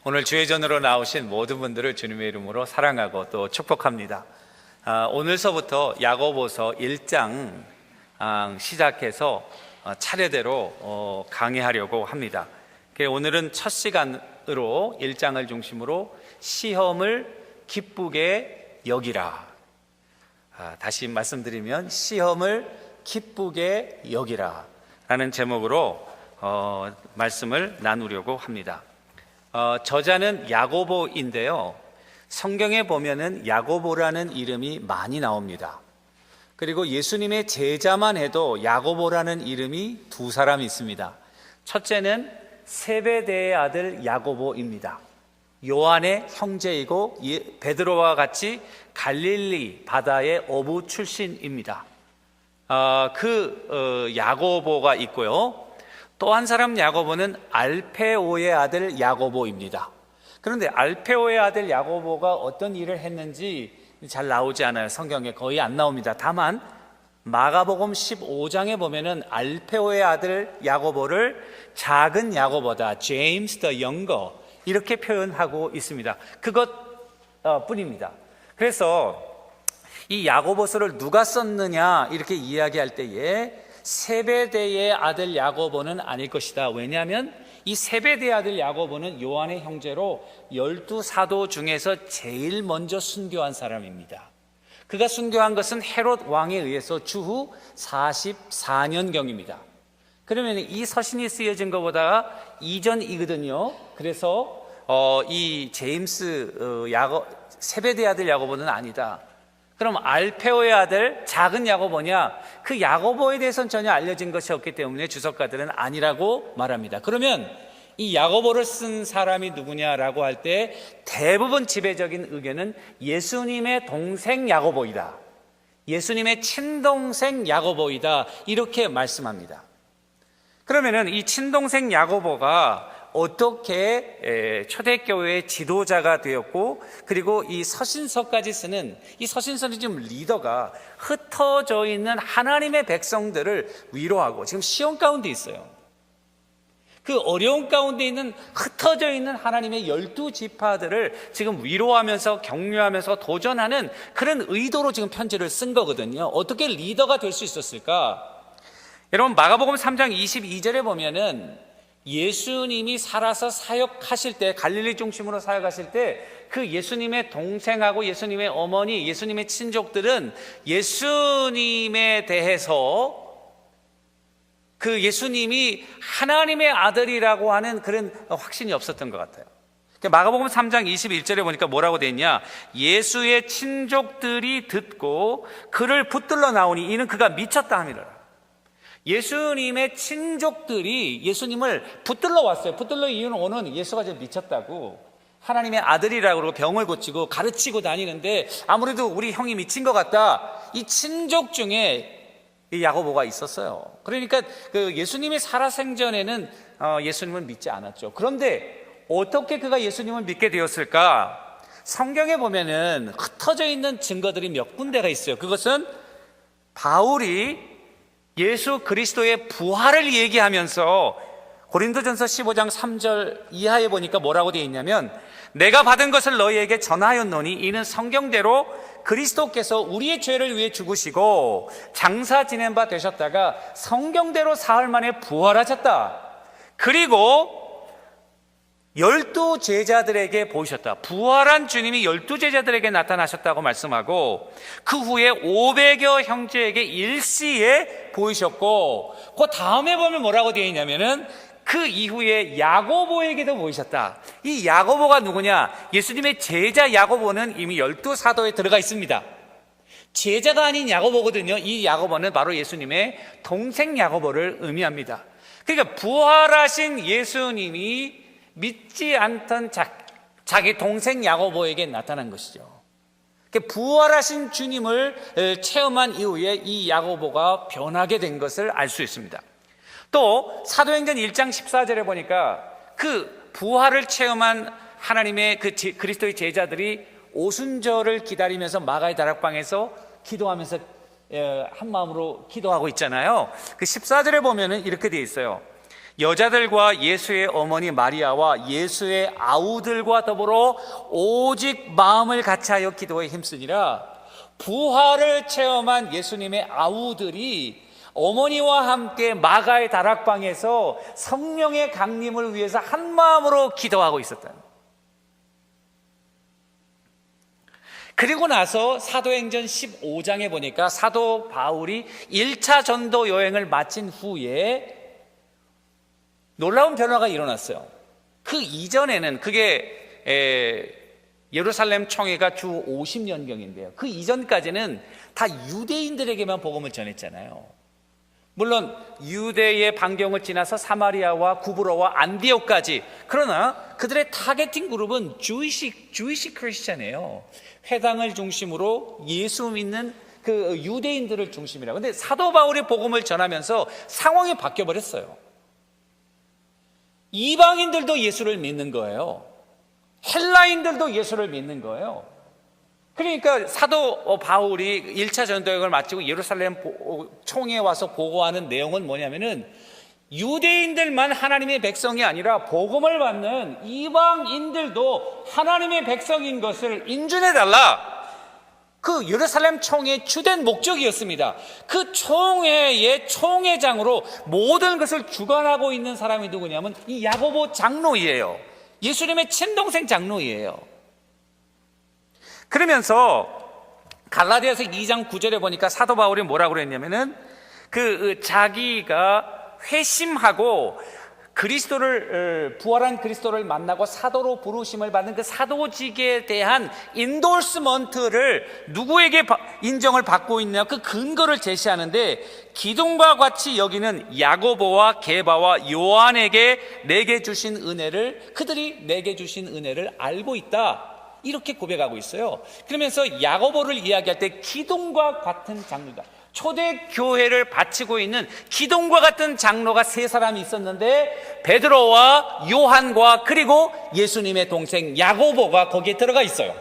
오늘 주회전으로 나오신 모든 분들을 주님의 이름으로 사랑하고 또 축복합니다. 오늘서부터 야고보서 1장 시작해서 차례대로 강의하려고 합니다. 오늘은 첫 시간으로 1장을 중심으로 시험을 기쁘게 여기라. 다시 말씀드리면 시험을 기쁘게 여기라 라는 제목으로 말씀을 나누려고 합니다. 저자는 야고보인데요, 성경에 보면은 야고보라는 이름이 많이 나옵니다. 그리고 예수님의 제자만 해도 야고보라는 이름이 두 사람 있습니다. 첫째는 세베대의 아들 야고보입니다. 요한의 형제이고 베드로와 같이 갈릴리 바다의 어부 출신입니다. 야고보가 있고요, 또 한 사람 야고보는 알페오의 아들 야고보입니다. 그런데 알페오의 아들 야고보가 어떤 일을 했는지 잘 나오지 않아요. 성경에 거의 안 나옵니다. 다만 마가복음 15장에 보면은 알페오의 아들 야고보를 작은 야고보다, 제임스 더 영거, 이렇게 표현하고 있습니다. 그것 뿐입니다. 그래서 이 야고보서를 누가 썼느냐 이렇게 이야기할 때에 세베대의 아들 야고보는 아닐 것이다. 왜냐하면 이 세베대의 아들 야고보는 요한의 형제로 12사도 중에서 제일 먼저 순교한 사람입니다. 그가 순교한 것은 헤롯 왕에 의해서 주후 44년경입니다. 그러면 이 서신이 쓰여진 것보다 이전이거든요. 그래서 이 제임스 세베대의 아들 야고보는 아니다. 그럼 알페오의 아들 작은 야고보냐? 그 야고보에 대해서는 전혀 알려진 것이 없기 때문에 주석가들은 아니라고 말합니다. 그러면 이 야고보를 쓴 사람이 누구냐라고 할 때 대부분 지배적인 의견은 예수님의 동생 야고보이다, 예수님의 친동생 야고보이다, 이렇게 말씀합니다. 그러면은 이 친동생 야고보가 어떻게 초대교회의 지도자가 되었고, 그리고 이 서신서까지 쓰는 이 서신서는 지금 리더가 흩어져 있는 하나님의 백성들을 위로하고 지금 시험 가운데 있어요. 그 어려운 가운데 있는 흩어져 있는 하나님의 12지파들을 지금 위로하면서 격려하면서 도전하는 그런 의도로 지금 편지를 쓴 거거든요. 어떻게 리더가 될 수 있었을까? 여러분, 마가복음 3장 22절에 보면은 예수님이 살아서 사역하실 때, 갈릴리 중심으로 사역하실 때 그 예수님의 동생하고 예수님의 어머니, 예수님의 친족들은 예수님에 대해서 그 예수님이 하나님의 아들이라고 하는 그런 확신이 없었던 것 같아요. 마가복음 3장 21절에 보니까 뭐라고 돼 있냐? 예수의 친족들이 듣고 그를 붙들러 나오니 이는 그가 미쳤다 함이라. 예수님의 친족들이 예수님을 붙들러 왔어요. 붙들러 이유는 오는 예수가 좀 미쳤다고, 하나님의 아들이라고 그러고 병을 고치고 가르치고 다니는데 아무래도 우리 형이 미친 것 같다. 이 친족 중에 이 야고보가 있었어요. 그러니까 그 예수님이 살아생전에는 예수님을 믿지 않았죠. 그런데 어떻게 그가 예수님을 믿게 되었을까? 성경에 보면은 흩어져 있는 증거들이 몇 군데가 있어요. 그것은 바울이 예수 그리스도의 부활을 얘기하면서 고린도전서 15장 3절 이하에 보니까 뭐라고 되어 있냐면, 내가 받은 것을 너희에게 전하였노니 이는 성경대로 그리스도께서 우리의 죄를 위해 죽으시고 장사 지낸 바 되셨다가 성경대로 사흘 만에 부활하셨다. 그리고 12제자들에게 보이셨다. 부활한 주님이 12제자들에게 나타나셨다고 말씀하고, 그 후에 500여 형제에게 일시에 보이셨고, 그 다음에 보면 뭐라고 되어 있냐면은 그 이후에 야고보에게도 보이셨다. 이 야고보가 누구냐? 예수님의 제자 야고보는 이미 12사도에 들어가 있습니다. 제자가 아닌 야고보거든요. 이 야고보는 바로 예수님의 동생 야고보를 의미합니다. 그러니까 부활하신 예수님이 믿지 않던 자기 동생 야고보에게 나타난 것이죠. 부활하신 주님을 체험한 이후에 이 야고보가 변하게 된 것을 알 수 있습니다. 또 사도행전 1장 14절에 보니까 그 부활을 체험한 하나님의 그리스도의 제자들이 오순절을 기다리면서 마가의 다락방에서 기도하면서 한 마음으로 기도하고 있잖아요. 그 14절에 보면은 이렇게 되어 있어요. 여자들과 예수의 어머니 마리아와 예수의 아우들과 더불어 오직 마음을 같이하여 기도에 힘쓰니라. 부활을 체험한 예수님의 아우들이 어머니와 함께 마가의 다락방에서 성령의 강림을 위해서 한 마음으로 기도하고 있었다. 그리고 나서 사도행전 15장에 보니까 사도 바울이 1차 전도 여행을 마친 후에 놀라운 변화가 일어났어요. 그 이전에는 그게 예루살렘 총회가 주 50년경인데요. 그 이전까지는 다 유대인들에게만 복음을 전했잖아요. 물론 유대의 반경을 지나서 사마리아와 구브로와 안디옥까지. 그러나 그들의 타겟팅 그룹은 주이시 크리스찬이에요. 회당을 중심으로 예수 믿는 그 유대인들을 중심이라. 근데 사도 바울이 복음을 전하면서 상황이 바뀌어 버렸어요. 이방인들도 예수를 믿는 거예요. 헬라인들도 예수를 믿는 거예요. 그러니까 사도 바울이 1차 전도여행을 마치고 예루살렘 총회에 와서 보고하는 내용은 뭐냐면은 유대인들만 하나님의 백성이 아니라 복음을 받는 이방인들도 하나님의 백성인 것을 인준해달라. 그 예루살렘 총회의 주된 목적이었습니다. 그 총회의 총회장으로 모든 것을 주관하고 있는 사람이 누구냐면 이 야고보 장로이에요. 예수님의 친동생 장로이에요. 그러면서 갈라디아서 2장 9절에 보니까 사도 바울이 뭐라고 그랬냐면은 자기가 회심하고 그리스도를 부활한 그리스도를 만나고 사도로 부르심을 받는 그 사도직에 대한 인돌스먼트를 누구에게 인정을 받고 있냐 그 근거를 제시하는데 기둥과 같이 여기는 야고보와 게바와 요한에게 내게 주신 은혜를 그들이 내게 주신 은혜를 알고 있다. 이렇게 고백하고 있어요. 그러면서 야고보를 이야기할 때 기둥과 같은 장로다. 초대 교회를 바치고 있는 기둥과 같은 장로가 세 사람이 있었는데 베드로와 요한과 그리고 예수님의 동생 야고보가 거기에 들어가 있어요.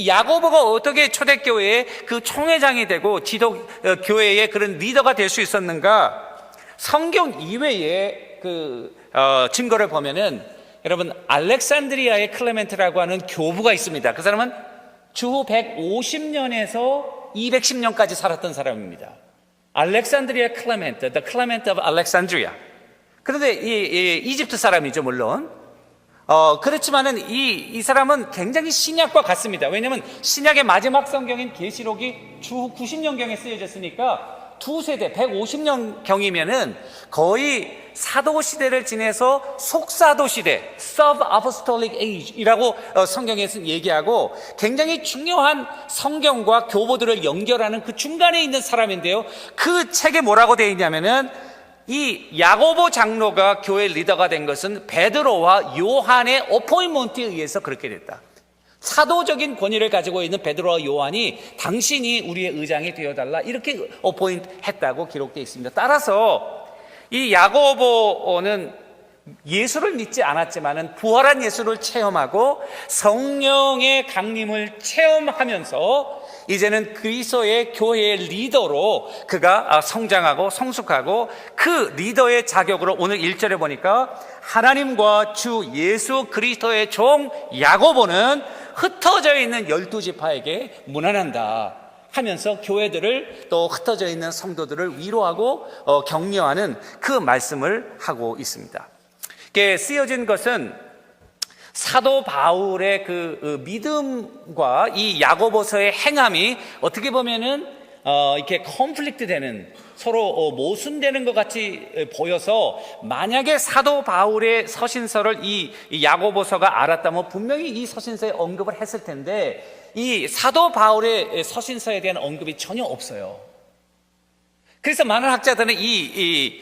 야고보가 어떻게 초대교회의 그 총회장이 되고 지도 교회의 그런 리더가 될 수 있었는가? 성경 이외에 증거를 보면은 여러분 알렉산드리아의 클레멘트라고 하는 교부가 있습니다. 그 사람은 주후 150년에서 210년까지 살았던 사람입니다. 알렉산드리아 클레멘트, the Clement of Alexandria. 그런데 이집트 사람이죠, 물론. 그렇지만은 이 사람은 굉장히 신약과 같습니다. 왜냐하면 신약의 마지막 성경인 계시록이 주후 90년경에 쓰여졌으니까 두 세대 150년경이면은 거의 사도 시대를 지내서 속사도 시대, sub-apostolic age이라고 성경에서 얘기하고 굉장히 중요한 성경과 교보들을 연결하는 그 중간에 있는 사람인데요. 그 책에 뭐라고 되어 있냐면은 이 야고보 장로가 교회 리더가 된 것은 베드로와 요한의 어포인먼트에 의해서 그렇게 됐다. 사도적인 권위를 가지고 있는 베드로와 요한이 당신이 우리의 의장이 되어달라 이렇게 어포인트 했다고 기록되어 있습니다. 따라서 이 야고보는 예수를 믿지 않았지만은 부활한 예수를 체험하고 성령의 강림을 체험하면서 이제는 그리스도의 교회의 리더로 그가 성장하고 성숙하고 그 리더의 자격으로 오늘 1절에 보니까 하나님과 주 예수 그리스도의 종 야고보는 흩어져 있는 12지파에게 문안한다 하면서 교회들을 또 흩어져 있는 성도들을 위로하고 격려하는 그 말씀을 하고 있습니다. 이게 쓰여진 것은 사도 바울의 그 믿음과 이 야고보서의 행함이 어떻게 보면은 이렇게 컨플릭트 되는 서로 모순되는 것 같이 보여서 만약에 사도 바울의 서신서를 이 야고보서가 알았다면 분명히 이 서신서에 언급을 했을 텐데 이 사도 바울의 서신서에 대한 언급이 전혀 없어요. 그래서 많은 학자들은 이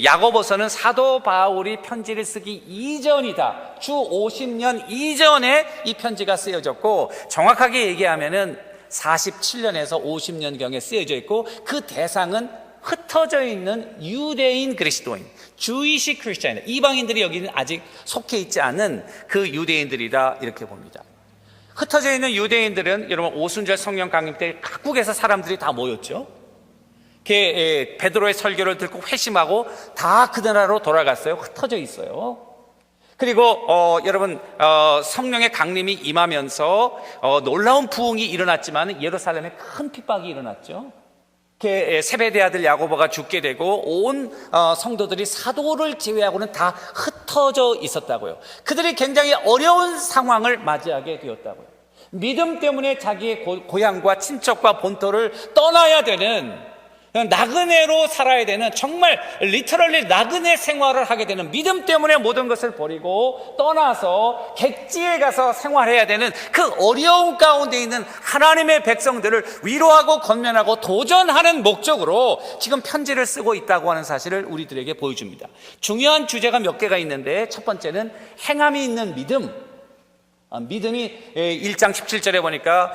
야고보서는 사도 바울이 편지를 쓰기 이전이다. 주 50년 이전에 이 편지가 쓰여졌고 정확하게 얘기하면은 47년에서 50년경에 쓰여져 있고 그 대상은 흩어져 있는 유대인 그리스도인, 주이시 크리스찬, 이방인들이 여기는 아직 속해 있지 않은 그 유대인들이다 이렇게 봅니다. 흩어져 있는 유대인들은 여러분 오순절 성령 강림 때 각국에서 사람들이 다 모였죠. 베드로의 설교를 듣고 회심하고 다 그 나라로 돌아갔어요. 흩어져 있어요. 그리고 여러분 성령의 강림이 임하면서 놀라운 부흥이 일어났지만 예루살렘에 큰 핍박이 일어났죠. 세베대 아들 야고보가 죽게 되고 온 성도들이 사도를 제외하고는 다 흩어져 있었다고요. 그들이 굉장히 어려운 상황을 맞이하게 되었다고요. 믿음 때문에 자기의 고향과 친척과 본토를 떠나야 되는, 나그네로 살아야 되는, 정말 리터럴리 나그네 생활을 하게 되는, 믿음 때문에 모든 것을 버리고 떠나서 객지에 가서 생활해야 되는 그 어려운 가운데 있는 하나님의 백성들을 위로하고 권면하고 도전하는 목적으로 지금 편지를 쓰고 있다고 하는 사실을 우리들에게 보여줍니다. 중요한 주제가 몇 개가 있는데, 첫 번째는 행함이 있는 믿음. 믿음이 1장 17절에 보니까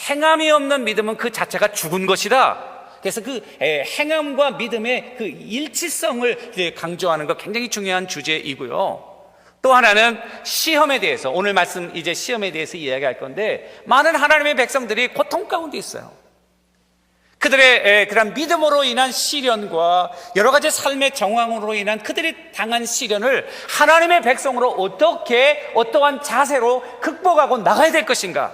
행함이 없는 믿음은 그 자체가 죽은 것이다. 그래서 그 행함과 믿음의 그 일치성을 강조하는 것, 굉장히 중요한 주제이고요. 또 하나는 시험에 대해서, 오늘 말씀 이제 시험에 대해서 이야기할 건데, 많은 하나님의 백성들이 고통 가운데 있어요. 그들의 그런 믿음으로 인한 시련과 여러 가지 삶의 정황으로 인한 그들이 당한 시련을 하나님의 백성으로 어떻게, 어떠한 자세로 극복하고 나가야 될 것인가?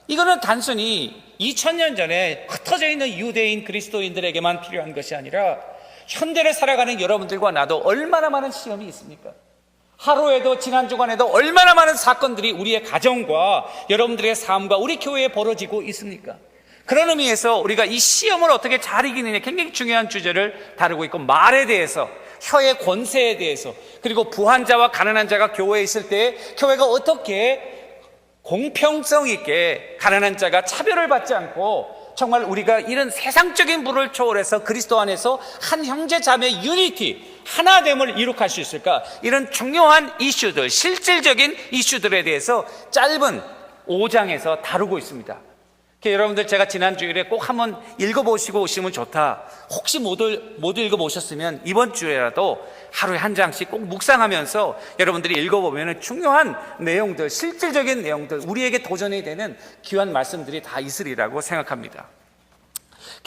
이거는 단순히 2000년 전에 흩어져 있는 유대인 그리스도인들에게만 필요한 것이 아니라 현대를 살아가는 여러분들과 나도 얼마나 많은 시험이 있습니까? 하루에도, 지난 주간에도 얼마나 많은 사건들이 우리의 가정과 여러분들의 삶과 우리 교회에 벌어지고 있습니까? 그런 의미에서 우리가 이 시험을 어떻게 잘 이기느냐, 굉장히 중요한 주제를 다루고 있고, 말에 대해서, 혀의 권세에 대해서, 그리고 부한 자와 가난한 자가 교회에 있을 때 교회가 어떻게 공평성 있게 가난한 자가 차별을 받지 않고 정말 우리가 이런 세상적인 부를 초월해서 그리스도 안에서 한 형제 자매 유니티, 하나됨을 이룩할 수 있을까? 이런 중요한 이슈들, 실질적인 이슈들에 대해서 짧은 5장에서 다루고 있습니다. 여러분들, 제가 지난 주일에 꼭 한번 읽어보시고 오시면 좋다. 혹시 못 읽어보셨으면 이번 주에라도 하루에 한 장씩 꼭 묵상하면서 여러분들이 읽어보면 중요한 내용들, 실질적인 내용들, 우리에게 도전이 되는 귀한 말씀들이 다 있으리라고 생각합니다.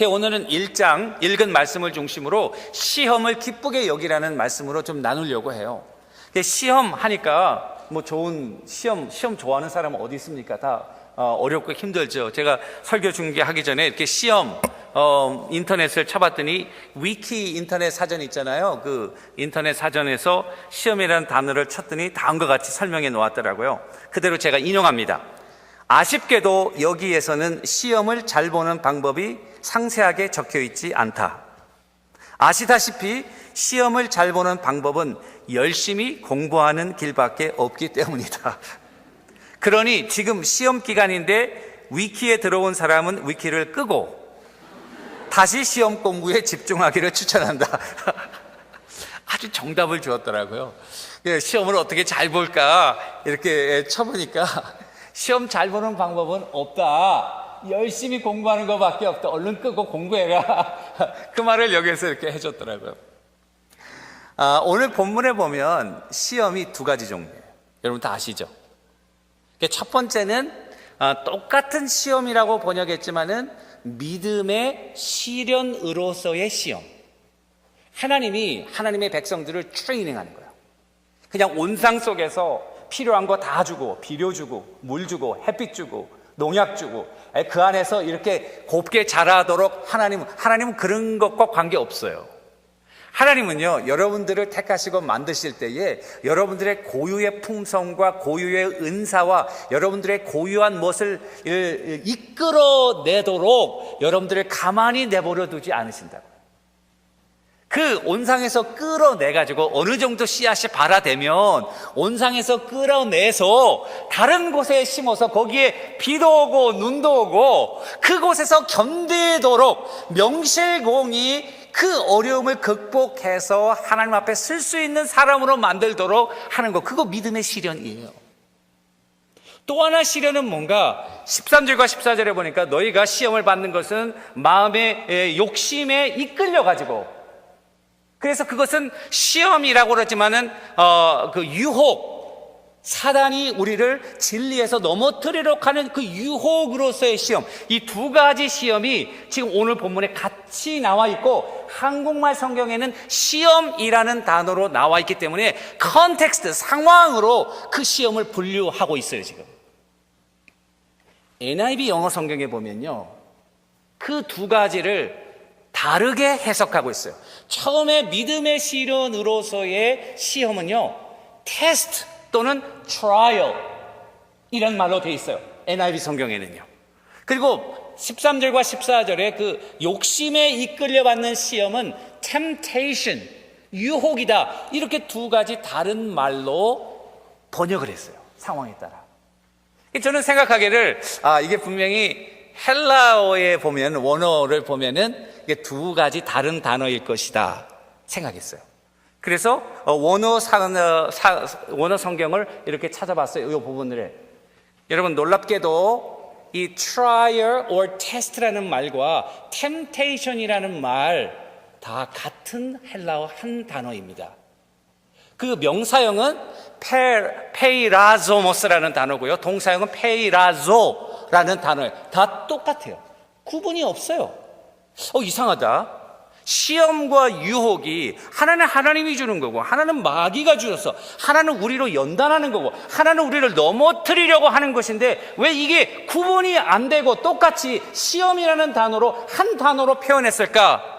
오늘은 1장 읽은 말씀을 중심으로 시험을 기쁘게 여기라는 말씀으로 좀 나누려고 해요. 시험 하니까 뭐 좋은 시험 좋아하는 사람은 어디 있습니까? 다 어렵고 힘들죠. 제가 설교 중계하기 전에 이렇게 시험 인터넷을 쳐봤더니 위키 인터넷 사전 있잖아요. 그 인터넷 사전에서 시험이라는 단어를 쳤더니 다음과 같이 설명해 놓았더라고요. 그대로 제가 인용합니다. 아쉽게도 여기에서는 시험을 잘 보는 방법이 상세하게 적혀 있지 않다. 아시다시피 시험을 잘 보는 방법은 열심히 공부하는 길밖에 없기 때문이다. 그러니 지금 시험 기간인데 위키에 들어온 사람은 위키를 끄고 다시 시험 공부에 집중하기를 추천한다. 아주 정답을 주었더라고요. 시험을 어떻게 잘 볼까 이렇게 쳐보니까 시험 잘 보는 방법은 없다. 열심히 공부하는 것밖에 없다. 얼른 끄고 공부해라. 그 말을 여기서 이렇게 해줬더라고요. 오늘 본문에 보면 시험이 두 가지 종류예요. 여러분 다 아시죠? 첫 번째는 똑같은 시험이라고 번역했지만은 믿음의 시련으로서의 시험. 하나님이 하나님의 백성들을 트레이닝하는 거예요. 그냥 온상 속에서 필요한 거 다 주고, 비료 주고, 물 주고, 햇빛 주고, 농약 주고, 그 안에서 이렇게 곱게 자라도록 하나님은 그런 것과 관계없어요. 하나님은요, 여러분들을 택하시고 만드실 때에 여러분들의 고유의 품성과 고유의 은사와 여러분들의 고유한 것을 이끌어내도록 여러분들을 가만히 내버려 두지 않으신다고요. 그 온상에서 끌어내가지고 어느 정도 씨앗이 발아되면 온상에서 끌어내서 다른 곳에 심어서 거기에 비도 오고 눈도 오고 그곳에서 견디도록 명실공히 그 어려움을 극복해서 하나님 앞에 설 수 있는 사람으로 만들도록 하는 것, 그거 믿음의 시련이에요. 또 하나 시련은 뭔가 13절과 14절에 보니까 너희가 시험을 받는 것은 마음의 욕심에 이끌려가지고, 그래서 그것은 시험이라고 그러지만은 그 유혹, 사단이 우리를 진리에서 넘어뜨리려고 하는 그 유혹으로서의 시험, 이 두 가지 시험이 지금 오늘 본문에 같이 나와 있고 한국말 성경에는 시험이라는 단어로 나와 있기 때문에 컨텍스트, 상황으로 그 시험을 분류하고 있어요. 지금 NIV 영어 성경에 보면요, 그 두 가지를 다르게 해석하고 있어요. 처음에 믿음의 시련으로서의 시험은요, 테스트 또는 trial 이런 말로 되어 있어요. NIV 성경에는요. 그리고 13절과 14절에 그 욕심에 이끌려받는 시험은 temptation, 유혹이다. 이렇게 두 가지 다른 말로 번역을 했어요. 상황에 따라. 저는 생각하기를 이게 분명히 헬라어에 보면, 원어를 보면은 이게 두 가지 다른 단어일 것이다 생각했어요. 그래서 원어 성경을 이렇게 찾아봤어요. 이 부분을. 여러분 놀랍게도 이 trial or test라는 말과 temptation이라는 말 다 같은 헬라어 한 단어입니다. 그 명사형은 페이라조모스라는 단어고요, 동사형은 페이라조라는 단어예요. 다 똑같아요. 구분이 없어요. 이상하다. 시험과 유혹이 하나는 하나님이 주는 거고, 하나는 마귀가 주셔서, 하나는 우리로 연단하는 거고, 하나는 우리를 넘어뜨리려고 하는 것인데 왜 이게 구분이 안 되고 똑같이 시험이라는 단어로 한 단어로 표현했을까?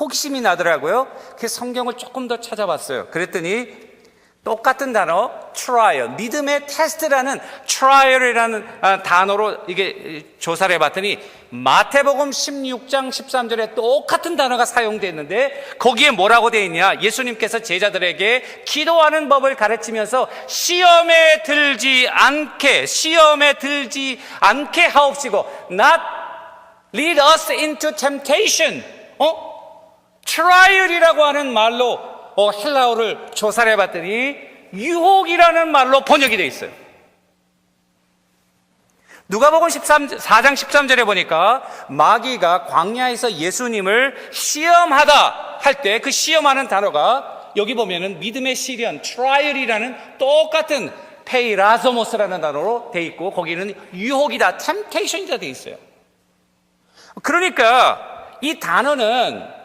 혹심이 나더라고요. 그래서 성경을 조금 더 찾아봤어요. 그랬더니 똑같은 단어 trial, 믿음의 테스트라는 trial이라는 단어로 이게 조사를 해봤더니 마태복음 16장 13절에 똑같은 단어가 사용됐는데 거기에 뭐라고 되어 있냐? 예수님께서 제자들에게 기도하는 법을 가르치면서 시험에 들지 않게 하옵시고 not lead us into temptation. trial이라고 하는 말로 헬라어를 조사를 해봤더니 유혹이라는 말로 번역이 되어 있어요. 누가복음 4장 13절에 보니까 마귀가 광야에서 예수님을 시험하다 할 때 그 시험하는 단어가 여기 보면은 믿음의 시련, trial이라는 똑같은 페이라소모스라는 단어로 되어 있고 거기는 유혹이다, temptation이다 되어 있어요. 그러니까 이 단어는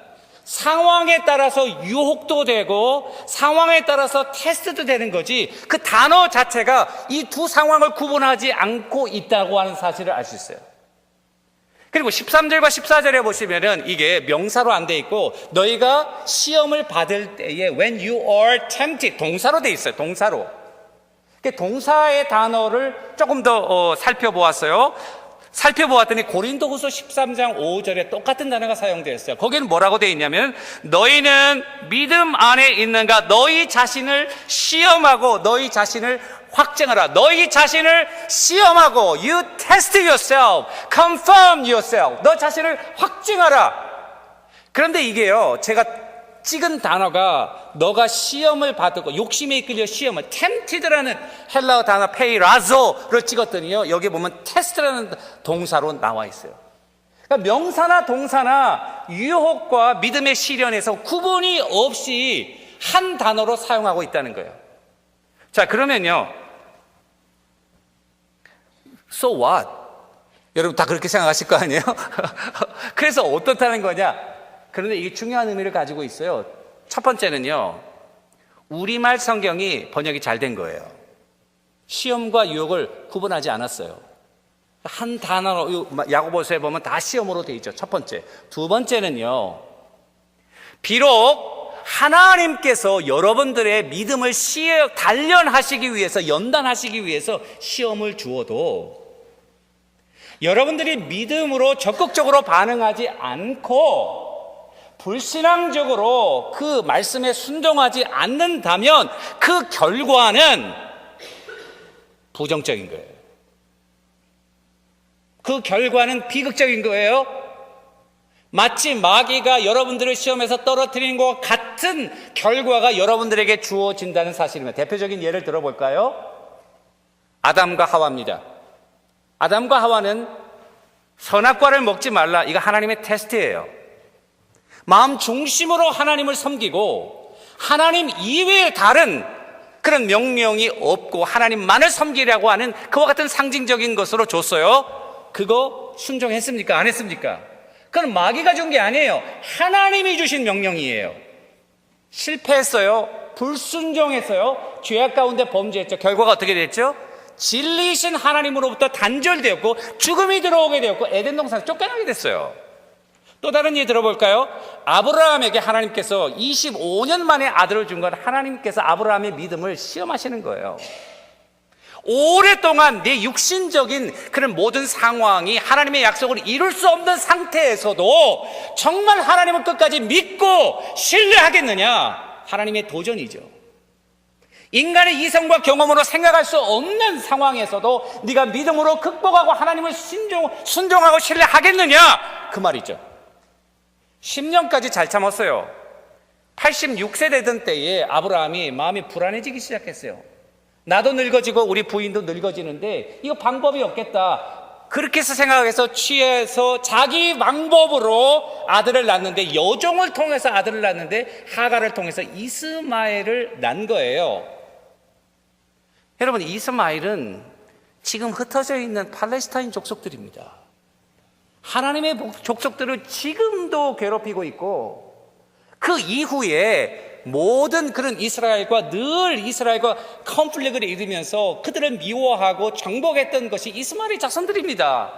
상황에 따라서 유혹도 되고 상황에 따라서 테스트도 되는 거지, 그 단어 자체가 이 두 상황을 구분하지 않고 있다고 하는 사실을 알 수 있어요. 그리고 13절과 14절에 보시면은 이게 명사로 안 돼 있고 너희가 시험을 받을 때에 when you are tempted 동사로 돼 있어요. 동사로. 동사의 단어를 조금 더 살펴보았어요. 살펴보았더니 고린도후서 13장 5절에 똑같은 단어가 사용되었어요. 거기는 뭐라고 되어 있냐면 너희는 믿음 안에 있는가? 너희 자신을 시험하고 너희 자신을 확증하라. 너희 자신을 시험하고 you test yourself, confirm yourself. 너 자신을 확증하라. 그런데 이게요, 제가 찍은 단어가 너가 시험을 받고 욕심에 이끌려 시험을 tempted라는 헬라어 단어 페이라조를 찍었더니요, 여기 보면 test라는 동사로 나와 있어요. 그러니까 명사나 동사나 유혹과 믿음의 시련에서 구분이 없이 한 단어로 사용하고 있다는 거예요. 자, 그러면요, so what? 여러분 다 그렇게 생각하실 거 아니에요? 그래서 어떻다는 거냐? 그런데 이게 중요한 의미를 가지고 있어요. 첫 번째는요, 우리말 성경이 번역이 잘 된 거예요. 시험과 유혹을 구분하지 않았어요. 한 단어로, 야고보서에 보면 다 시험으로 돼 있죠. 첫 번째. 두 번째는요, 비록 하나님께서 여러분들의 믿음을 단련하시기 위해서, 연단하시기 위해서 시험을 주어도 여러분들이 믿음으로 적극적으로 반응하지 않고 불신앙적으로 그 말씀에 순종하지 않는다면 그 결과는 부정적인 거예요. 그 결과는 비극적인 거예요. 마치 마귀가 여러분들을 시험에서 떨어뜨리는 것과 같은 결과가 여러분들에게 주어진다는 사실입니다. 대표적인 예를 들어볼까요? 아담과 하와입니다. 아담과 하와는 선악과를 먹지 말라, 이거 하나님의 테스트예요. 마음 중심으로 하나님을 섬기고 하나님 이외의 다른 그런 명령이 없고 하나님만을 섬기라고 하는 그와 같은 상징적인 것으로 줬어요. 그거 순종했습니까? 안 했습니까? 그건 마귀가 준 게 아니에요. 하나님이 주신 명령이에요. 실패했어요. 불순종했어요. 죄악 가운데 범죄했죠. 결과가 어떻게 됐죠? 진리이신 하나님으로부터 단절되었고 죽음이 들어오게 되었고 에덴 동산에서 쫓겨나게 됐어요. 또 다른 예 들어볼까요? 아브라함에게 하나님께서 25년 만에 아들을 준 건 하나님께서 아브라함의 믿음을 시험하시는 거예요. 오랫동안 내 육신적인 그런 모든 상황이 하나님의 약속을 이룰 수 없는 상태에서도 정말 하나님을 끝까지 믿고 신뢰하겠느냐? 하나님의 도전이죠. 인간의 이성과 경험으로 생각할 수 없는 상황에서도 네가 믿음으로 극복하고 하나님을 순종하고 신뢰하겠느냐? 그 말이죠. 10년까지 잘 참았어요. 86세 되던 때에 아브라함이 마음이 불안해지기 시작했어요. 나도 늙어지고 우리 부인도 늙어지는데 이거 방법이 없겠다. 그렇게 해서 생각해서 취해서 자기 방법으로 아들을 낳는데, 여종을 통해서 아들을 낳는데 하갈을 통해서 이스마엘을 낳은 거예요. 여러분, 이스마엘은 지금 흩어져 있는 팔레스타인 족속들입니다. 하나님의 족속들을 지금도 괴롭히고 있고, 그 이후에 모든 그런 이스라엘과 컨플릭트를 일으면서 그들을 미워하고 정복했던 것이 이스마엘의 자손들입니다.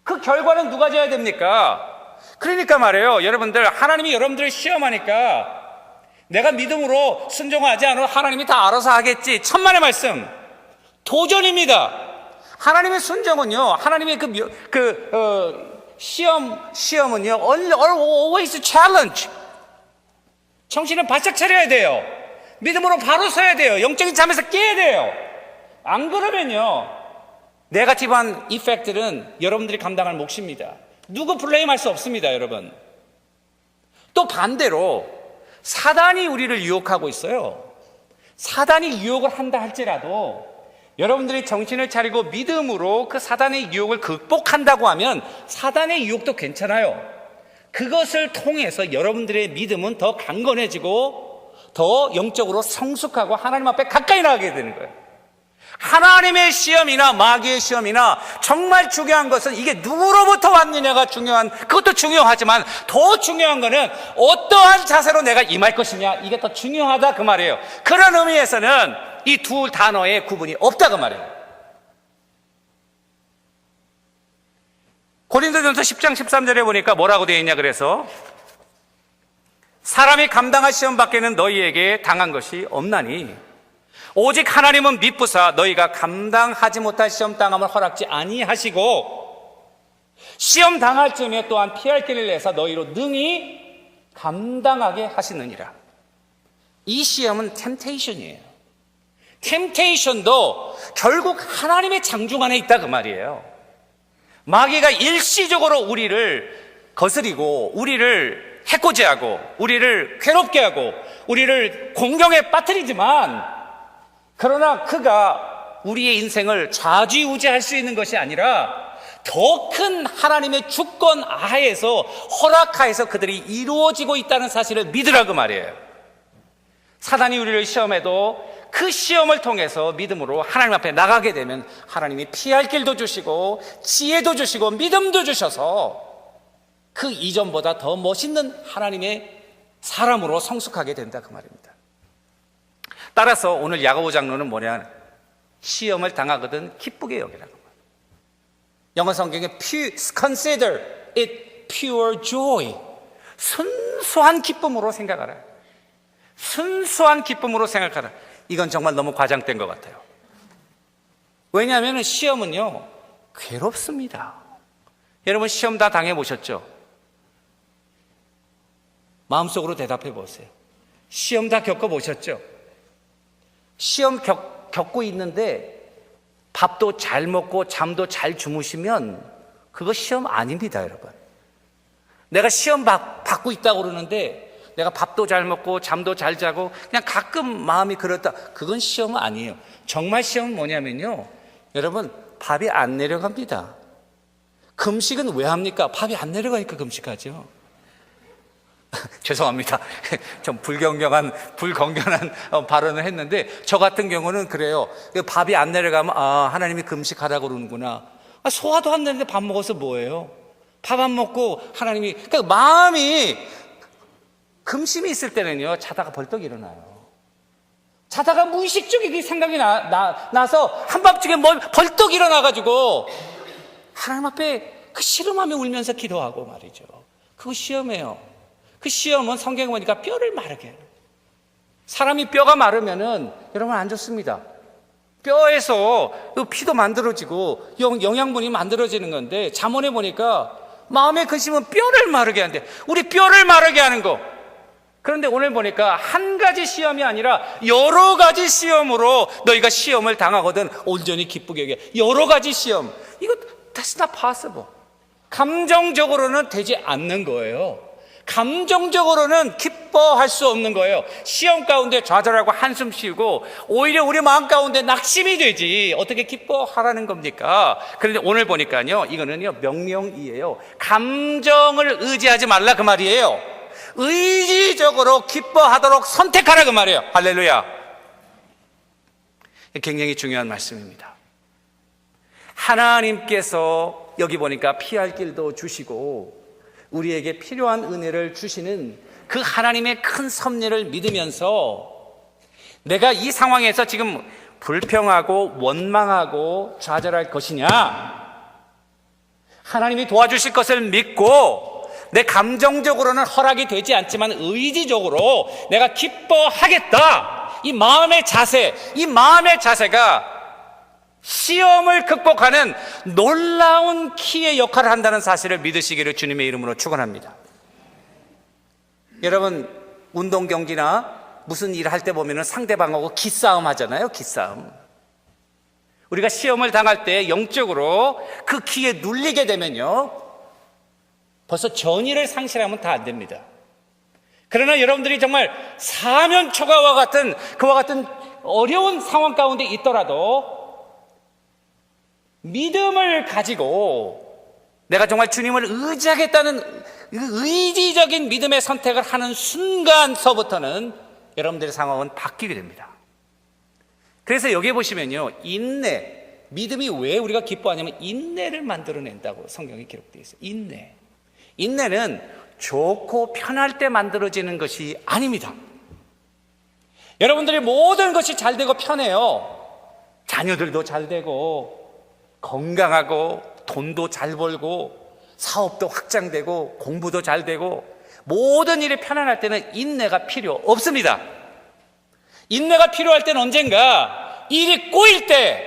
그 결과는 누가 져야 됩니까? 그러니까 말이에요. 여러분들, 하나님이 여러분들을 시험하니까 내가 믿음으로 순종하지 않으면 하나님이 다 알아서 하겠지. 천만의 말씀. 도전입니다. 하나님의 순종은요, 하나님의 시험은요, always challenge. 정신을 바짝 차려야 돼요. 믿음으로 바로 서야 돼요. 영적인 잠에서 깨야 돼요. 안 그러면요, 네거티브한 이펙트는 여러분들이 감당할 몫입니다. 누구 블레임할 수 없습니다, 여러분. 또 반대로 사단이 우리를 유혹하고 있어요. 사단이 유혹을 한다 할지라도 여러분들이 정신을 차리고 믿음으로 그 사단의 유혹을 극복한다고 하면 사단의 유혹도 괜찮아요. 그것을 통해서 여러분들의 믿음은 더 강건해지고 더 영적으로 성숙하고 하나님 앞에 가까이 나가게 되는 거예요. 하나님의 시험이나 마귀의 시험이나 정말 중요한 것은 이게 누구로부터 왔느냐가 그것도 중요하지만 더 중요한 것은 어떠한 자세로 내가 임할 것이냐, 이게 더 중요하다 그 말이에요. 그런 의미에서는 이 두 단어의 구분이 없다 그 말이에요. 고린도전서 10장 13절에 보니까 뭐라고 되어 있냐, 그래서 사람이 감당할 시험 밖에는 너희에게 당한 것이 없나니 오직 하나님은 미쁘사 너희가 감당하지 못할 시험 당함을 허락지 아니하시고 시험 당할 즈음에 또한 피할 길을 내사 너희로 능히 감당하게 하시느니라. 이 시험은 템테이션이에요. 템테이션도 결국 하나님의 장중 안에 있다 그 말이에요. 마귀가 일시적으로 우리를 거스리고 우리를 해코지하고 우리를 괴롭게 하고 우리를 공경에 빠뜨리지만, 그러나 그가 우리의 인생을 좌지우지할 수 있는 것이 아니라 더 큰 하나님의 주권 하에서, 허락하에서 그들이 이루어지고 있다는 사실을 믿으라 그 말이에요. 사단이 우리를 시험해도 그 시험을 통해서 믿음으로 하나님 앞에 나가게 되면 하나님이 피할 길도 주시고 지혜도 주시고 믿음도 주셔서 그 이전보다 더 멋있는 하나님의 사람으로 성숙하게 된다 그 말입니다. 따라서 오늘 야고보 장로는 뭐냐, 시험을 당하거든 기쁘게 여기라고. 영어 성경에 consider it pure joy, 순수한 기쁨으로 생각하라. 순수한 기쁨으로 생각하라. 이건 정말 너무 과장된 것 같아요. 왜냐하면 시험은요, 괴롭습니다. 여러분 시험 다 당해보셨죠? 마음속으로 대답해 보세요. 시험 다 겪어보셨죠? 시험 겪고 있는데 밥도 잘 먹고 잠도 잘 주무시면 그거 시험 아닙니다, 여러분. 내가 시험 받고 있다고 그러는데 내가 밥도 잘 먹고 잠도 잘 자고 그냥 가끔 마음이 그렇다, 그건 시험은 아니에요. 정말 시험은 뭐냐면요, 여러분 밥이 안 내려갑니다. 금식은 왜 합니까? 밥이 안 내려가니까 금식하죠. 죄송합니다. 좀 불건전한 발언을 했는데, 저 같은 경우는 그래요. 밥이 안 내려가면, 하나님이 금식하라고 그러는구나. 소화도 안 되는데 밥 먹어서 뭐예요? 밥 안 먹고 하나님이, 그러니까 마음이, 금심이 있을 때는요, 자다가 벌떡 일어나요. 자다가 무의식적인 생각이 나서 한밤중에 벌떡 일어나가지고 하나님 앞에 그 씨름하며 울면서 기도하고 말이죠. 그거 시험이에요. 그 시험은 성경에 보니까 뼈를 마르게 해요. 사람이 뼈가 마르면은 여러분 안 좋습니다. 뼈에서 피도 만들어지고 영양분이 만들어지는 건데, 잠언에 보니까 마음의 근심은 뼈를 마르게 한대. 우리 뼈를 마르게 하는 거. 그런데 오늘 보니까 한 가지 시험이 아니라 여러 가지 시험으로 너희가 시험을 당하거든 온전히 기쁘게 여겨. 여러 가지 시험. 이거 that's not possible. 감정적으로는 되지 않는 거예요. 감정적으로는 기뻐할 수 없는 거예요. 시험 가운데 좌절하고 한숨 쉬고 오히려 우리 마음 가운데 낙심이 되지 어떻게 기뻐하라는 겁니까? 그런데 오늘 보니까요, 이거는요 명령이에요. 감정을 의지하지 말라 그 말이에요. 의지적으로 기뻐하도록 선택하라 그 말이에요. 할렐루야. 굉장히 중요한 말씀입니다. 하나님께서 여기 보니까 피할 길도 주시고 우리에게 필요한 은혜를 주시는 그 하나님의 큰 섭리를 믿으면서 내가 이 상황에서 지금 불평하고 원망하고 좌절할 것이냐, 하나님이 도와주실 것을 믿고 내 감정적으로는 허락이 되지 않지만 의지적으로 내가 기뻐하겠다, 이 마음의 자세, 이 마음의 자세가 시험을 극복하는 놀라운 키의 역할을 한다는 사실을 믿으시기를 주님의 이름으로 축원합니다. 여러분, 운동 경기나 무슨 일을 할 때 보면 상대방하고 기싸움 하잖아요. 기싸움. 우리가 시험을 당할 때 영적으로 그 키에 눌리게 되면요, 벌써 전의를 상실하면 다 안 됩니다. 그러나 여러분들이 정말 사면초가와 같은 그와 같은 어려운 상황 가운데 있더라도 믿음을 가지고 내가 정말 주님을 의지하겠다는 의지적인 믿음의 선택을 하는 순간서부터는 여러분들의 상황은 바뀌게 됩니다. 그래서 여기 보시면요, 인내, 믿음이 왜 우리가 기뻐하냐면 인내를 만들어낸다고 성경에 기록되어 있어요. 인내는 좋고 편할 때 만들어지는 것이 아닙니다. 여러분들이 모든 것이 잘 되고 편해요. 자녀들도 잘 되고 건강하고 돈도 잘 벌고 사업도 확장되고 공부도 잘 되고 모든 일이 편안할 때는 인내가 필요 없습니다. 인내가 필요할 때는 언젠가 일이 꼬일 때,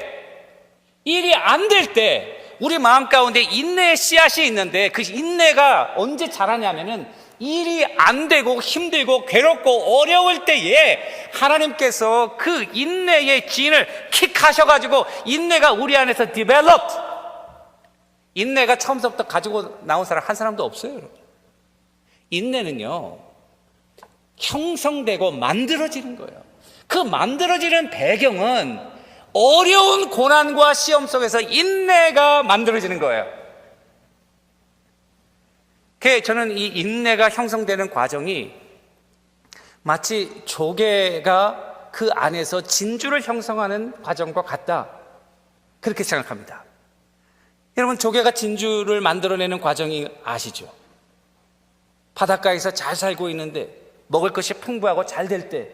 일이 안 될 때 우리 마음 가운데 인내의 씨앗이 있는데 그 인내가 언제 자라냐면은 일이 안 되고 힘들고 괴롭고 어려울 때에 하나님께서 그 인내의 진을 킥하셔가지고 인내가 우리 안에서 developed. 인내가 처음부터 가지고 나온 사람 한 사람도 없어요, 여러분. 인내는요, 형성되고 만들어지는 거예요. 그 만들어지는 배경은 어려운 고난과 시험 속에서 인내가 만들어지는 거예요. 저는 이 인내가 형성되는 과정이 마치 조개가 그 안에서 진주를 형성하는 과정과 같다, 그렇게 생각합니다. 여러분, 조개가 진주를 만들어내는 과정이 아시죠? 바닷가에서 잘 살고 있는데 먹을 것이 풍부하고 잘 될 때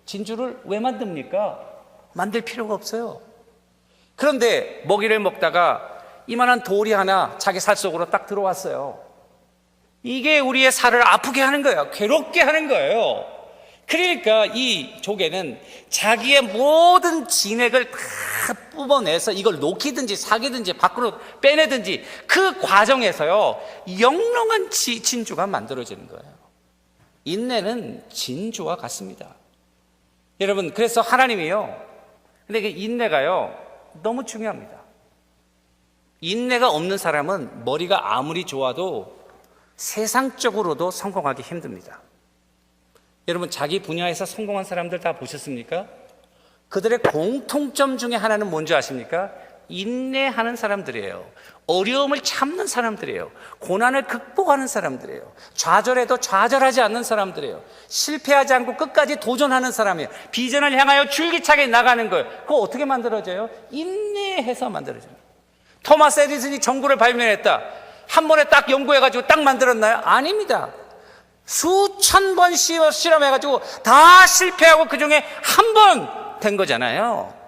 진주를 왜 만듭니까? 만들 필요가 없어요. 그런데 먹이를 먹다가 이만한 돌이 하나 자기 살 속으로 딱 들어왔어요. 이게 우리의 살을 아프게 하는 거예요. 괴롭게 하는 거예요. 그러니까 이 조개는 자기의 모든 진액을 다 뿜어내서 이걸 녹이든지 사기든지 밖으로 빼내든지 그 과정에서요, 영롱한 진주가 만들어지는 거예요. 인내는 진주와 같습니다. 여러분, 그래서 하나님이요, 근데 그 인내가요 너무 중요합니다. 인내가 없는 사람은 머리가 아무리 좋아도 세상적으로도 성공하기 힘듭니다. 여러분, 자기 분야에서 성공한 사람들 다 보셨습니까? 그들의 공통점 중에 하나는 뭔지 아십니까? 인내하는 사람들이에요. 어려움을 참는 사람들이에요. 고난을 극복하는 사람들이에요. 좌절해도 좌절하지 않는 사람들이에요. 실패하지 않고 끝까지 도전하는 사람이에요. 비전을 향하여 줄기차게 나가는 거예요. 그거 어떻게 만들어져요? 인내해서 만들어져요. 토마스 에디슨이 전구를 발명했다. 한 번에 딱 연구해가지고 딱 만들었나요? 아닙니다. 수천 번 실험해가지고 다 실패하고 그 중에 한 번 된 거잖아요.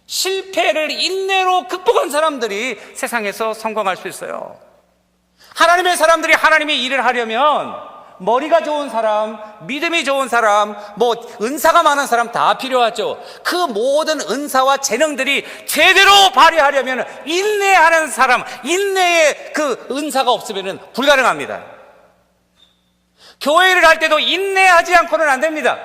실패를 인내로 극복한 사람들이 세상에서 성공할 수 있어요. 하나님의 사람들이 하나님의 일을 하려면 머리가 좋은 사람, 믿음이 좋은 사람, 은사가 많은 사람 다 필요하죠. 그 모든 은사와 재능들이 제대로 발휘하려면 인내하는 사람, 인내의 그 은사가 없으면 불가능합니다. 교회 일을 할 때도 인내하지 않고는 안 됩니다.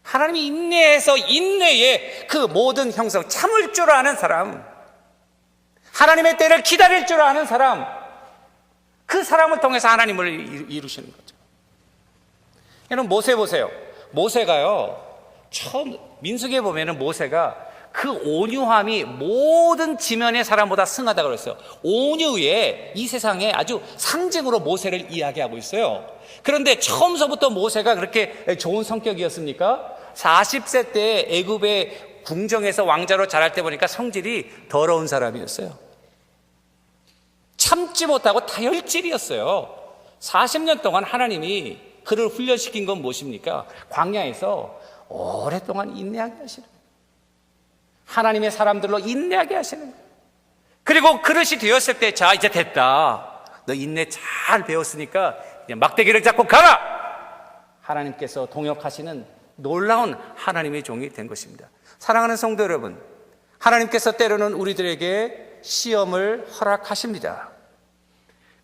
하나님이 인내해서 인내의 그 모든 형성, 참을 줄 아는 사람, 하나님의 때를 기다릴 줄 아는 사람, 그 사람을 통해서 하나님을 이루시는 거죠. 여러분 모세 보세요. 모세가요, 처음 민수기에 보면은 모세가 그 온유함이 모든 지면의 사람보다 승하다고 그랬어요. 온유의 이 세상에 아주 상징으로 모세를 이야기하고 있어요. 그런데 처음서부터 모세가 그렇게 좋은 성격이었습니까? 40세 때 애굽의 궁정에서 왕자로 자랄 때 보니까 성질이 더러운 사람이었어요. 참지 못하고 다혈질이었어요. 40년 동안 하나님이 그를 훈련시킨 건 무엇입니까? 광야에서 오랫동안 인내하게 하시는 거예요. 하나님의 사람들로 인내하게 하시는 거예요. 그리고 그릇이 되었을 때, 자 이제 됐다, 너 인내 잘 배웠으니까 이제 막대기를 잡고 가라! 하나님께서 동역하시는 놀라운 하나님의 종이 된 것입니다. 사랑하는 성도 여러분, 하나님께서 때로는 우리들에게 시험을 허락하십니다.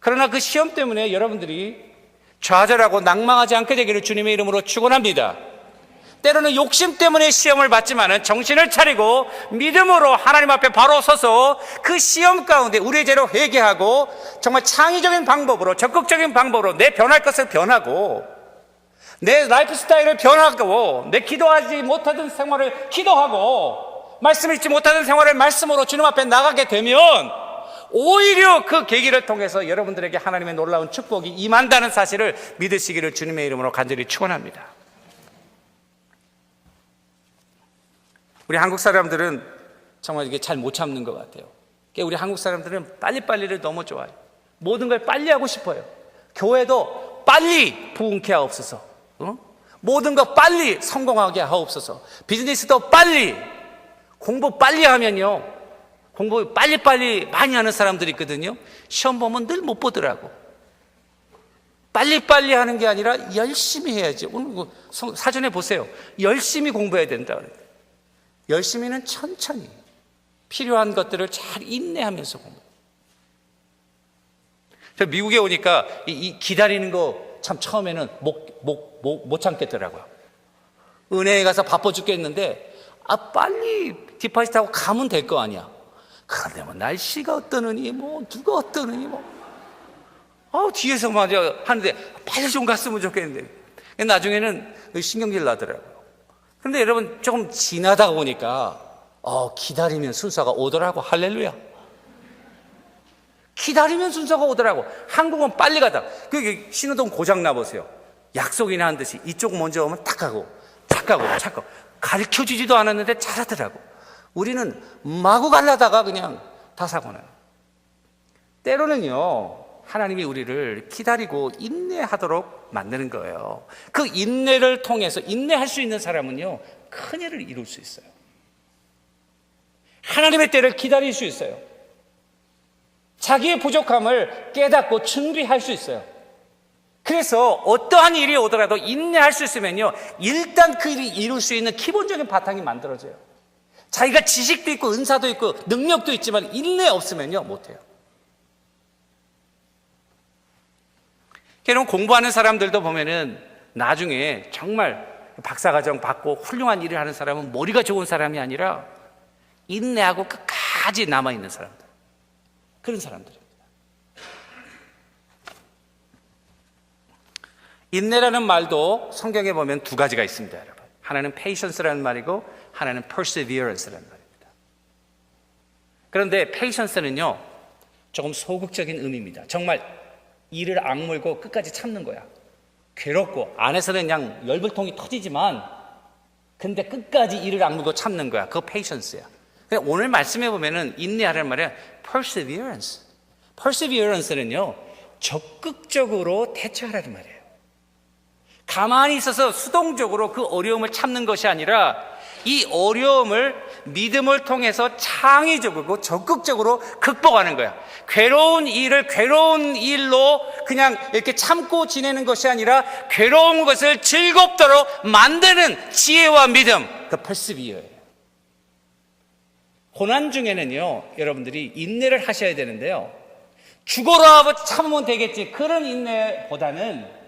그러나 그 시험 때문에 여러분들이 좌절하고 낭망하지 않게 되기를 주님의 이름으로 축원합니다. 때로는 욕심 때문에 시험을 받지만은 정신을 차리고 믿음으로 하나님 앞에 바로 서서 그 시험 가운데 우리의 죄로 회개하고 정말 창의적인 방법으로, 적극적인 방법으로 내 변할 것을 변하고, 내 라이프 스타일을 변하고, 내 기도하지 못하던 생활을 기도하고, 말씀 읽지 못하던 생활을 말씀으로 주님 앞에 나가게 되면 오히려 그 계기를 통해서 여러분들에게 하나님의 놀라운 축복이 임한다는 사실을 믿으시기를 주님의 이름으로 간절히 축원합니다. 우리 한국 사람들은 정말 이게 잘 못 참는 것 같아요. 우리 한국 사람들은 빨리빨리를 너무 좋아해요. 모든 걸 빨리 하고 싶어요. 교회도 빨리 부흥케 하옵소서. 모든 거 빨리 성공하게 하옵소서. 비즈니스도 빨리, 공부 빨리 하면요, 공부 빨리빨리 많이 하는 사람들이 있거든요. 시험 보면 늘 못 보더라고. 빨리빨리 하는 게 아니라 열심히 해야지. 오늘 사전에 보세요. 열심히 공부해야 된다 그래요. 열심히는 천천히 필요한 것들을 잘 인내하면서 공부. 저 미국에 오니까 이 기다리는 거 참 처음에는 못 참겠더라고요. 은행에 가서 바빠 죽겠는데 빨리 디파짓하고 가면 될 거 아니야. 그런데 날씨가 어떠느니 누가 어떠느니 뒤에서 맞아 하는데 빨리 좀 갔으면 좋겠는데 나중에는 신경질 나더라고요. 그런데 여러분 조금 지나다 보니까 기다리면 순서가 오더라고. 할렐루야. 기다리면 순서가 오더라고. 한국은 빨리 가다. 신호등 고장 나보세요. 약속이나 한 듯이 이쪽 먼저 오면 탁 가고 착 가고 가르쳐주지도 않았는데 잘하더라고. 우리는 마구 가려다가 그냥 다 사고 나요. 때로는요, 하나님이 우리를 기다리고 인내하도록 만드는 거예요. 그 인내를 통해서, 인내할 수 있는 사람은요, 큰 일을 이룰 수 있어요. 하나님의 때를 기다릴 수 있어요. 자기의 부족함을 깨닫고 준비할 수 있어요. 그래서 어떠한 일이 오더라도 인내할 수 있으면요, 일단 그 일이 이룰 수 있는 기본적인 바탕이 만들어져요. 자기가 지식도 있고 은사도 있고 능력도 있지만 인내 없으면요, 못해요. 여러분, 공부하는 사람들도 보면은 나중에 정말 박사과정 받고 훌륭한 일을 하는 사람은 머리가 좋은 사람이 아니라 인내하고 끝까지 남아있는 사람들, 그런 사람들입니다. 인내라는 말도 성경에 보면 두 가지가 있습니다, 여러분. 하나는 patience라는 말이고 하나는 perseverance라는 말입니다. 그런데 patience는요, 조금 소극적인 의미입니다. 정말 이를 악물고 끝까지 참는 거야. 괴롭고 안에서는 그냥 열불통이 터지지만 근데 끝까지 이를 악물고 참는 거야. 그거 patience야. 오늘 말씀해 보면은 인내하라는 말이야. perseverance. perseverance는요, 적극적으로 대처하라는 말이에요. 가만히 있어서 수동적으로 그 어려움을 참는 것이 아니라 이 어려움을 믿음을 통해서 창의적이고 적극적으로 극복하는 거야. 괴로운 일을 괴로운 일로 그냥 이렇게 참고 지내는 것이 아니라 괴로운 것을 즐겁도록 만드는 지혜와 믿음, 그 persevere예요. 고난 중에는요, 여러분들이 인내를 하셔야 되는데요, 죽어라 참으면 되겠지, 그런 인내보다는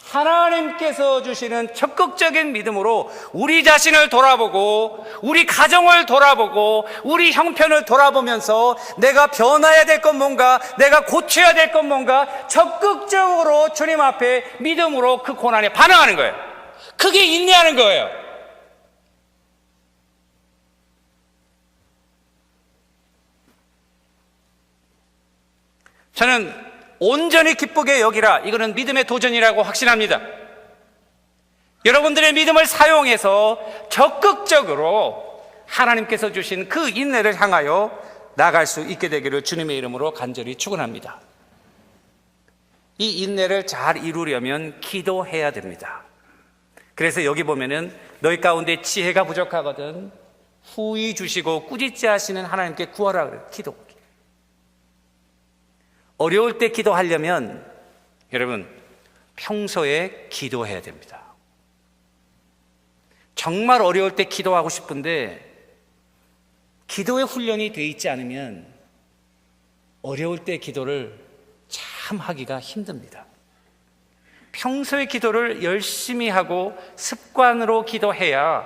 하나님께서 주시는 적극적인 믿음으로 우리 자신을 돌아보고 우리 가정을 돌아보고 우리 형편을 돌아보면서 내가 변화해야 될 건 뭔가, 내가 고쳐야 될 건 뭔가, 적극적으로 주님 앞에 믿음으로 그 고난에 반응하는 거예요. 그게 인내하는 거예요. 저는 온전히 기쁘게 여기라, 이거는 믿음의 도전이라고 확신합니다. 여러분들의 믿음을 사용해서 적극적으로 하나님께서 주신 그 인내를 향하여 나갈 수 있게 되기를 주님의 이름으로 간절히 축원합니다. 이 인내를 잘 이루려면 기도해야 됩니다. 그래서 여기 보면은 너희 가운데 지혜가 부족하거든 후히 주시고 꾸짖지 하시는 하나님께 구하라 그래요. 기도. 어려울 때 기도하려면 여러분 평소에 기도해야 됩니다. 정말 어려울 때 기도하고 싶은데 기도의 훈련이 돼 있지 않으면 어려울 때 기도를 참 하기가 힘듭니다. 평소에 기도를 열심히 하고 습관으로 기도해야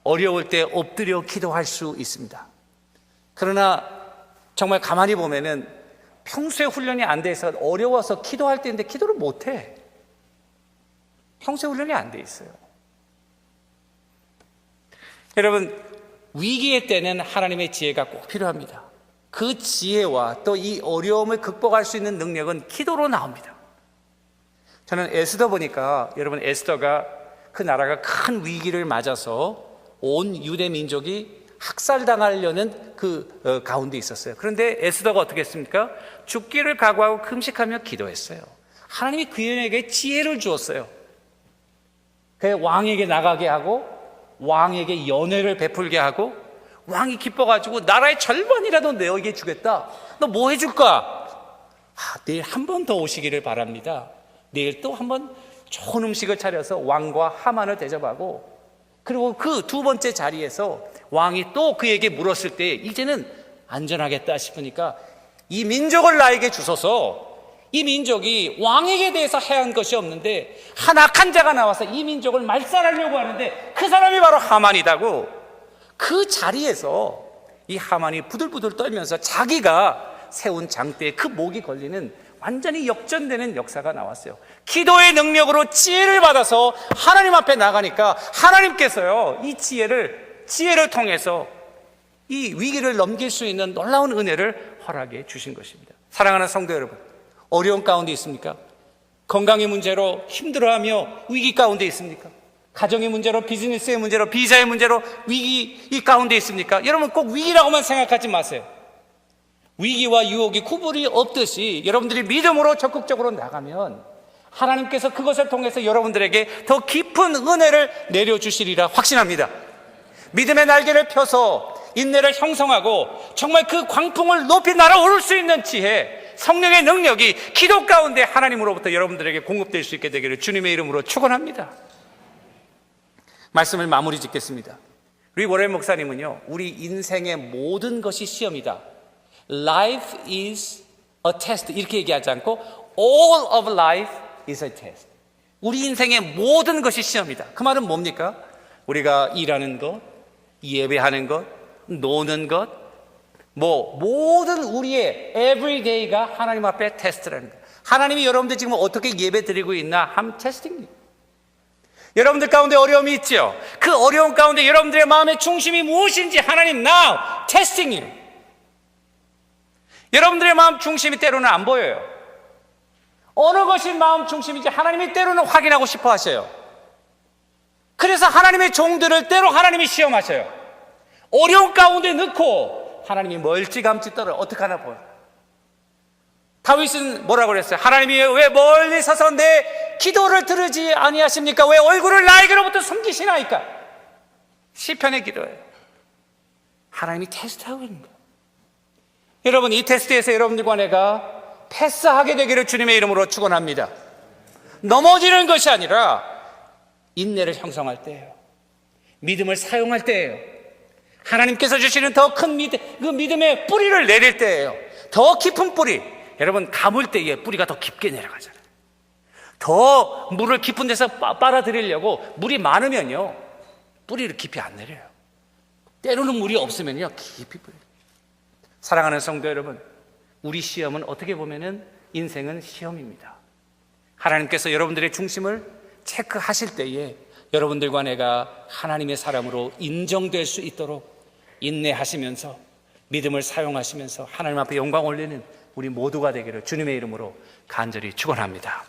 어려울 때 엎드려 기도할 수 있습니다. 그러나 정말 가만히 보면은 평소에 훈련이 안 돼서 어려워서 기도할 때인데 기도를 못해. 평소에 훈련이 안 돼 있어요. 여러분, 위기의 때는 하나님의 지혜가 꼭 필요합니다. 그 지혜와 또 이 어려움을 극복할 수 있는 능력은 기도로 나옵니다. 저는 에스더 보니까 여러분, 에스더가 그 나라가 큰 위기를 맞아서 온 유대 민족이 학살당하려는 그 가운데 있었어요. 그런데 에스더가 어떻게 했습니까? 죽기를 각오하고 금식하며 기도했어요. 하나님이 그에게 지혜를 주었어요. 그 왕에게 나가게 하고 왕에게 연회를 베풀게 하고 왕이 기뻐가지고 나라의 절반이라도 너에게 주겠다. 너 뭐 해줄까? 내일 한 번 더 오시기를 바랍니다. 내일 또 한 번 좋은 음식을 차려서 왕과 하만을 대접하고, 그리고 그 두 번째 자리에서 왕이 또 그에게 물었을 때 이제는 안전하겠다 싶으니까 이 민족을 나에게 주소서. 이 민족이 왕에게 대해서 해한 것이 없는데 한 악한 자가 나와서 이 민족을 말살하려고 하는데 그 사람이 바로 하만이다고. 그 자리에서 이 하만이 부들부들 떨면서 자기가 세운 장대에 그 목이 걸리는 완전히 역전되는 역사가 나왔어요. 기도의 능력으로 지혜를 받아서 하나님 앞에 나가니까 하나님께서요, 이 지혜를 통해서 이 위기를 넘길 수 있는 놀라운 은혜를 허락해 주신 것입니다. 사랑하는 성도 여러분, 어려운 가운데 있습니까? 건강의 문제로 힘들어하며 위기 가운데 있습니까? 가정의 문제로, 비즈니스의 문제로, 비자의 문제로 위기 이 가운데 있습니까? 여러분 꼭 위기라고만 생각하지 마세요. 위기와 유혹이 구분이 없듯이 여러분들이 믿음으로 적극적으로 나가면 하나님께서 그것을 통해서 여러분들에게 더 깊은 은혜를 내려주시리라 확신합니다. 믿음의 날개를 펴서 인내를 형성하고 정말 그 광풍을 높이 날아오를 수 있는 지혜, 성령의 능력이 기도 가운데 하나님으로부터 여러분들에게 공급될 수 있게 되기를 주님의 이름으로 축원합니다. 말씀을 마무리 짓겠습니다. 우리 워렌 목사님은요, 우리 인생의 모든 것이 시험이다. Life is a test 이렇게 얘기하지 않고 All of life is a test. 우리 인생의 모든 것이 시험이다. 그 말은 뭡니까? 우리가 일하는 것, 예배하는 것, 노는 것, 모든 우리의 everyday가 하나님 앞에 테스트라는 거예요. 하나님이 여러분들 지금 어떻게 예배 드리고 있나 함 테스팅. 여러분들 가운데 어려움이 있죠. 그 어려움 가운데 여러분들의 마음의 중심이 무엇인지 하나님 now 테스팅이에요. 여러분들의 마음 중심이 때로는 안 보여요. 어느 것이 마음 중심인지 하나님이 때로는 확인하고 싶어 하셔요. 그래서 하나님의 종들을 때로 하나님이 시험하셔요. 어려운 가운데 넣고 하나님이 멀찌감치 떨어 어떻게 하나 보여. 다윗은 뭐라고 그랬어요? 하나님이 왜 멀리 서서 내 기도를 들으지 아니하십니까? 왜 얼굴을 나에게로부터 숨기시나이까? 시편의 기도예요. 하나님이 테스트하고 있는 거예요. 여러분, 이 테스트에서 여러분들과 내가 패스하게 되기를 주님의 이름으로 축원합니다. 넘어지는 것이 아니라 인내를 형성할 때예요. 믿음을 사용할 때예요. 하나님께서 주시는 더 큰 그 믿음의 뿌리를 내릴 때예요. 더 깊은 뿌리. 여러분, 감을 때에 뿌리가 더 깊게 내려가잖아요. 더 물을 깊은 데서 빨아들이려고 물이 많으면요, 뿌리를 깊이 안 내려요. 때로는 물이 없으면요, 깊이 뿌려요. 사랑하는 성도 여러분, 우리 시험은 어떻게 보면은 인생은 시험입니다. 하나님께서 여러분들의 중심을 체크하실 때에 여러분들과 내가 하나님의 사람으로 인정될 수 있도록 인내하시면서 믿음을 사용하시면서 하나님 앞에 영광 올리는 우리 모두가 되기를 주님의 이름으로 간절히 축원합니다.